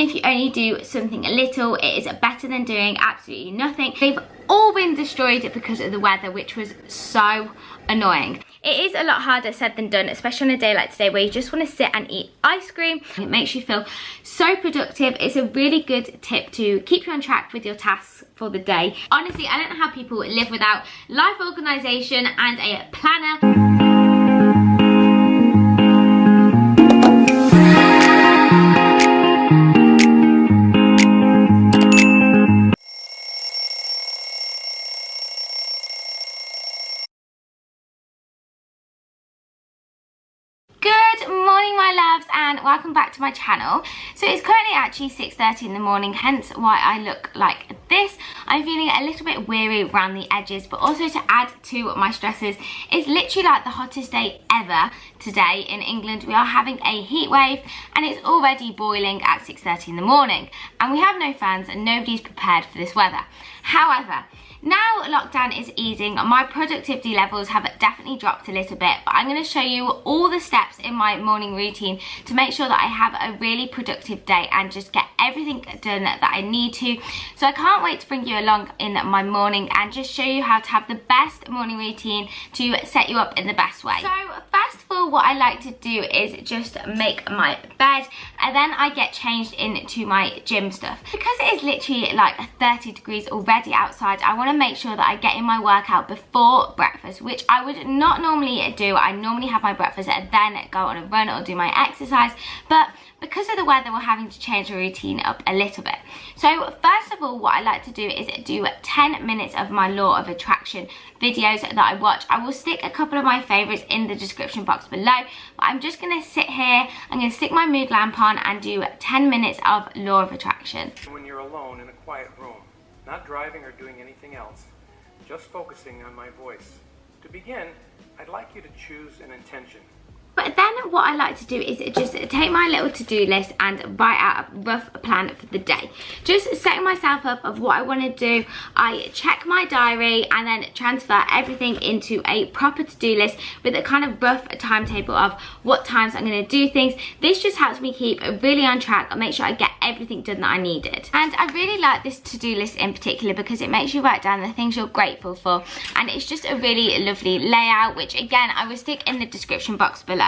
if you only do something a little, it is better than doing absolutely nothing. They've all been destroyed because of the weather, which was so annoying. It is a lot harder said than done, especially on a day like today where you just want to sit and eat ice cream. It makes you feel so productive. It's a really good tip to keep you on track with your tasks for the day. Honestly, I don't know how people live without life organisation and a planner. Good morning my loves and welcome back to my channel. So it's currently actually 6:30 in the morning, hence why I look like this. I'm feeling a little bit weary around the edges, but also to add to my stresses, it's literally like the hottest day ever today in England. We are having a heat wave and it's already boiling at 6:30 in the morning, and we have no fans and nobody's prepared for this weather. However, now lockdown is easing, my productivity levels have definitely dropped a little bit, but I'm going to show you all the steps in my morning routine to make sure that I have a really productive day and just get everything done that I need to. So I can't wait to bring you along in my morning and just show you how to have the best morning routine to set you up in the best way. So first of all, what I like to do is just make my bed, and then I get changed into my gym stuff. Because it is literally like 30 degrees already outside, I want to make sure that I get in my workout before breakfast, which I would not normally do. I normally have my breakfast and then go on a run or do my exercise, but because of the weather we're having to change the routine up a little bit. So first of all, what I like to do is do 10 minutes of my law of attraction videos that I watch. I will stick a couple of my favorites in the description box below, but I'm just going to sit here, I'm going to stick my mood lamp on and do 10 minutes of law of attraction. When you're alone in a quiet room, not driving or doing anything else, just focusing on my voice. To begin, I'd like you to choose an intention. But then what I like to do is just take my little to-do list and write out a rough plan for the day. Just setting myself up of what I want to do. I check my diary and then transfer everything into a proper to-do list with a kind of rough timetable of what times I'm going to do things. This just helps me keep really on track and make sure I get everything done that I needed. And I really like this to-do list in particular because it makes you write down the things you're grateful for, and it's just a really lovely layout, which again I will stick in the description box below.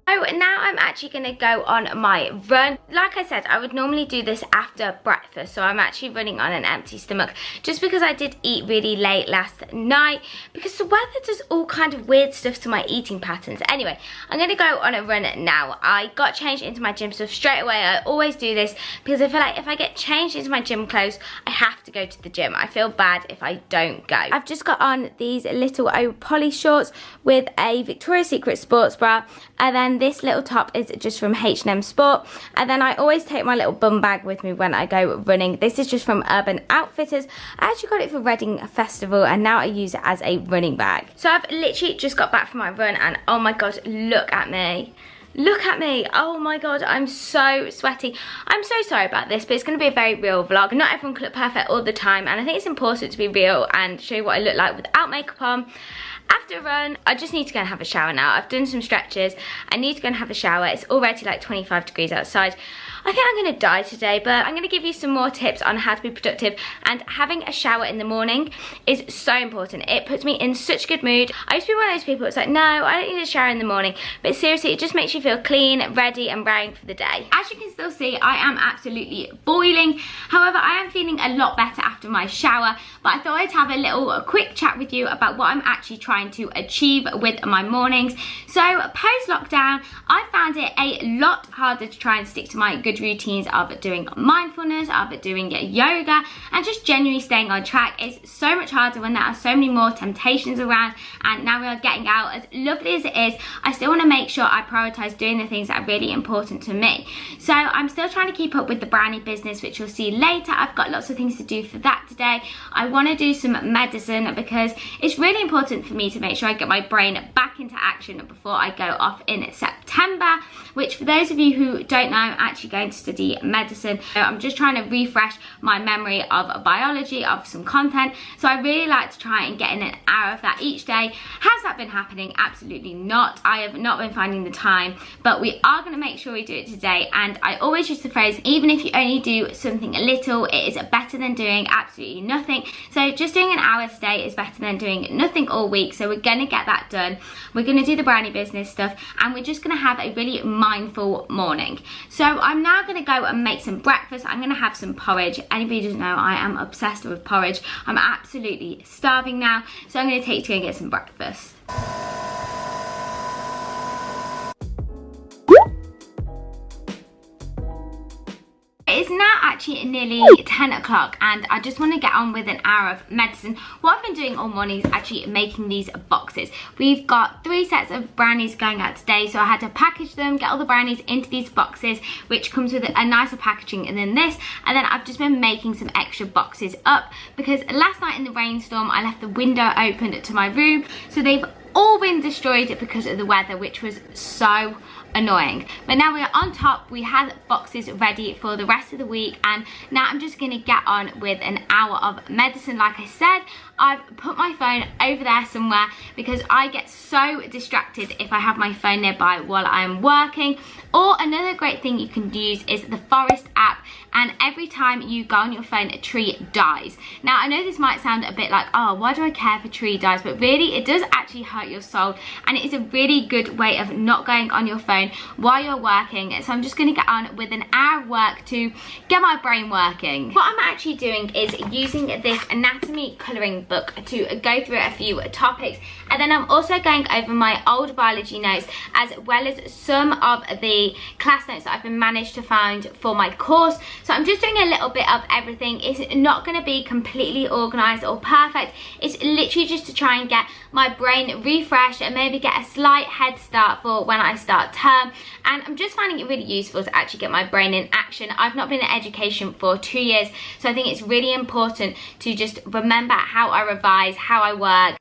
So now I'm actually going to go on my run. Like I said, I would normally do this after breakfast, so I'm actually running on an empty stomach just because I did eat really late last night, because the weather does all kind of weird stuff to my eating patterns. Anyway, I'm going to go on a run now. I got changed into my gym stuff straight away. I always do this because I feel like if I get changed into my gym clothes, I have to go to the gym. I feel bad if I don't go. I've just got on these little poly shorts with a Victoria's Secret sports bra, and then this little top is just from H&M Sport, and then I always take my little bum bag with me when I go running. This is just from Urban Outfitters. I actually got it for Reading Festival and now I use it as a running bag. So I've literally just got back from my run and oh my god, look at me. Look at me. Oh my god, I'm so sweaty. I'm so sorry about this, but it's going to be a very real vlog. Not everyone can look perfect all the time, and I think it's important to be real and show you what I look like without makeup on. After a run, I just need to go and have a shower now. I've done some stretches. I need to go and have a shower. It's already like 25 degrees outside. I think I'm going to die today, but I'm going to give you some more tips on how to be productive, and having a shower in the morning is so important. It puts me in such a good mood. I used to be one of those people that's like, no, I don't need a shower in the morning, but seriously, it just makes you feel clean, ready and raring for the day. As you can still see, I am absolutely boiling. However, I am feeling a lot better after my shower, but I thought I'd have a little quick chat with you about what I'm actually trying to achieve with my mornings. So post-lockdown, I found it a lot harder to try and stick to my good routines of doing mindfulness, of doing yoga, and just genuinely staying on track. It's so much harder when there are so many more temptations around, and now we are getting out. As lovely as it is, I still want to make sure I prioritize doing the things that are really important to me. So I'm still trying to keep up with the brownie business, which you'll see later. I've got lots of things to do for that today. I want to do some medicine because it's really important for me to make sure I get my brain back into action before I go off in September, which for those of you who don't know, I'm actually going going to study medicine. So I'm just trying to refresh my memory of biology, of some content. So I really like to try and get in an hour of that each day. Has that been happening? Absolutely not. I have not been finding the time, but we are going to make sure we do it today. And I always use the phrase, even if you only do something a little, it is better than doing absolutely nothing. So just doing an hour today is better than doing nothing all week. So we're going to get that done. We're going to do the brownie business stuff, and we're just going to have a really mindful morning. So I'm now going to go and make some breakfast. I'm going to have some porridge. Anybody who doesn't know, I am obsessed with porridge. I'm absolutely starving now, so I'm going to take you to go and get some breakfast. It's now actually nearly 10 o'clock and I just want to get on with an hour of medicine. What I've been doing all morning is actually making these boxes. We've got 3 sets of brownies going out today, so I had to package them, get all the brownies into these boxes, which comes with a nicer packaging than this. And then I've just been making some extra boxes up because last night in the rainstorm I left the window open to my room, so they've all been destroyed because of the weather, which was so annoying. But now we're on top. We had boxes ready for the rest of the week, and now I'm just going to get on with an hour of medicine. Like I said, I've put my phone over there somewhere because I get so distracted if I have my phone nearby while I'm working. Or another great thing you can use is the Forest app, and every time you go on your phone, a tree dies. Now I know this might sound a bit like, oh, why do I care if a tree dies? But really it does actually hurt your soul, and it is a really good way of not going on your phone while you're working. So I'm just going to get on with an hour of work to get my brain working. What I'm actually doing is using this anatomy colouring book to go through a few topics, and then I'm also going over my old biology notes as well as some of the class notes that I've been managed to find for my course. So I'm just doing a little bit of everything. It's not going to be completely organised or perfect. It's literally just to try and get my brain refreshed and maybe get a slight head start for when I start term. And I'm just finding it really useful to actually get my brain in action. I've not been in education for 2 years, so I think it's really important to just remember how I revise, how I work.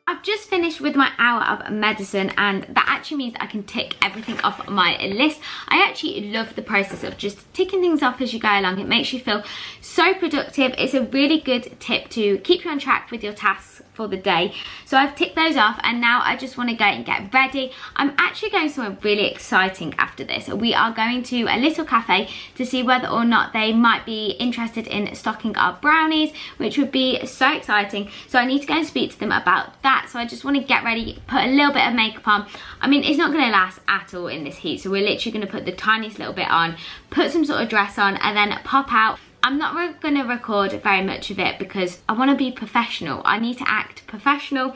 I've just finished with my hour of medicine, and that actually means I can tick everything off my list. I actually love the process of just ticking things off as you go along. It makes you feel so productive. It's a really good tip to keep you on track with your tasks for the day. So I've ticked those off, and now I just want to go and get ready. I'm actually going somewhere really exciting after this. We are going to a little cafe to see whether or not they might be interested in stocking our brownies, which would be so exciting. So I need to go and speak to them about that. So I just want to get ready, put a little bit of makeup on. I mean, it's not going to last at all in this heat, so we're literally going to put the tiniest little bit on, put some sort of dress on, and then pop out. I'm not going to record very much of it because I want to be professional. I need to act professional.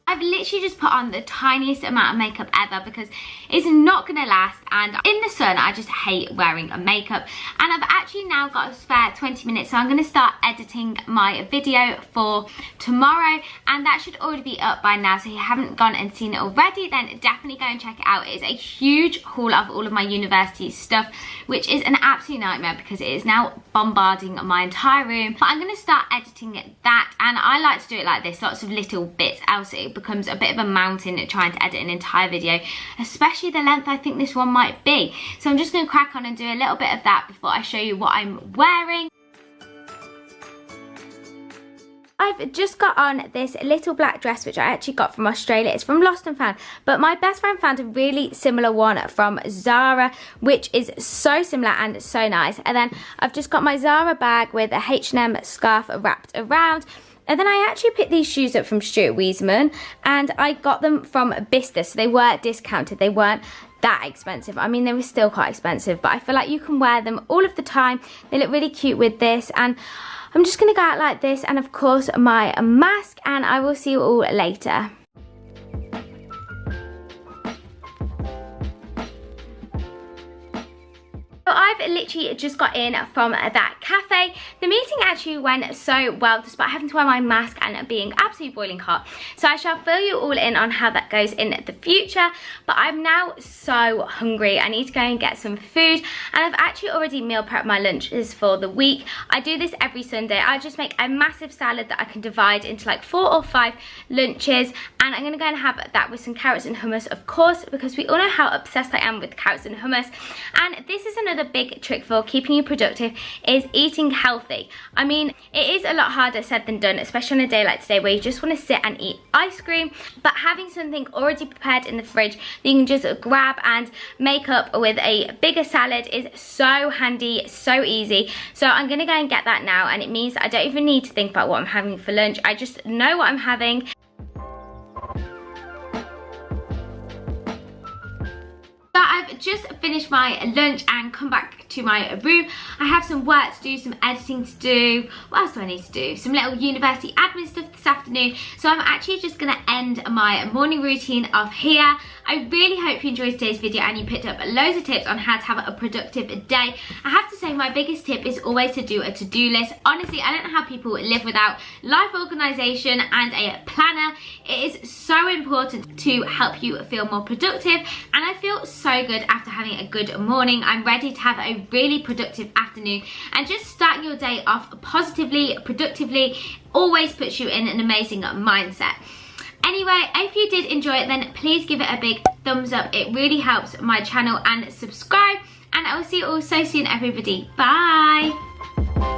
I've literally just put on the tiniest amount of makeup ever because it's not going to last, and in the sun I just hate wearing makeup. And I've actually now got a spare 20 minutes, so I'm going to start editing my video for tomorrow, and that should already be up by now. So if you haven't gone and seen it already, then definitely go and check it out. It's a huge haul of all of my university stuff, which is an absolute nightmare because it is now bombarding my entire room. But I'm going to start editing that, and I like to do it like this, lots of little bits, else it becomes a bit of a mountain trying to edit an entire video, especially the length I think this one might be. So I'm just going to crack on and do a little bit of that before I show you what I'm wearing. I've just got on this little black dress, which I actually got from Australia. It's from Lost and Found, but my best friend found a really similar one from Zara, which is so similar and so nice. And then I've just got my Zara bag with a H&M scarf wrapped around. And then I actually picked these shoes up from Stuart Weitzman, and I got them from Bicester, so they were discounted. They weren't that expensive. I mean, they were still quite expensive, but I feel like you can wear them all of the time. They look really cute with this, and I'm just going to go out like this, and of course my mask, and I will see you all later. I've literally just got in from that cafe. The meeting actually went so well despite having to wear my mask and being absolutely boiling hot. So I shall fill you all in on how that goes in the future. But I'm now so hungry. I need to go and get some food, and I've actually already meal prepped my lunches for the week. I do this every Sunday. I just make a massive salad that I can divide into like 4 or 5 lunches, and I'm gonna go and have that with some carrots and hummus, of course, because we all know how obsessed I am with carrots and hummus. And this is another big trick for keeping you productive, is eating healthy. I mean, it is a lot harder said than done, especially on a day like today where you just want to sit and eat ice cream, but having something already prepared in the fridge that you can just grab and make up with a bigger salad is so handy, so easy. So I'm gonna go and get that now, and it means I don't even need to think about what I'm having for lunch. I just know what I'm having. So I've just finished my lunch and come back to my room. I have some work to do, some editing to do. What else do I need to do? Some little university admin stuff this afternoon. So I'm actually just gonna end my morning routine off here. I really hope you enjoyed today's video and you picked up loads of tips on how to have a productive day. I have to say my biggest tip is always to do a to-do list. Honestly, I don't know how people live without life organisation and a planner. It is so important to help you feel more productive, and I feel so good after having a good morning. I'm ready to have a really productive afternoon, and just starting your day off positively, productively, always puts you in an amazing mindset. Anyway, if you did enjoy it, then please give it a big thumbs up. It really helps my channel, and subscribe, and I will see you all so soon, everybody. Bye.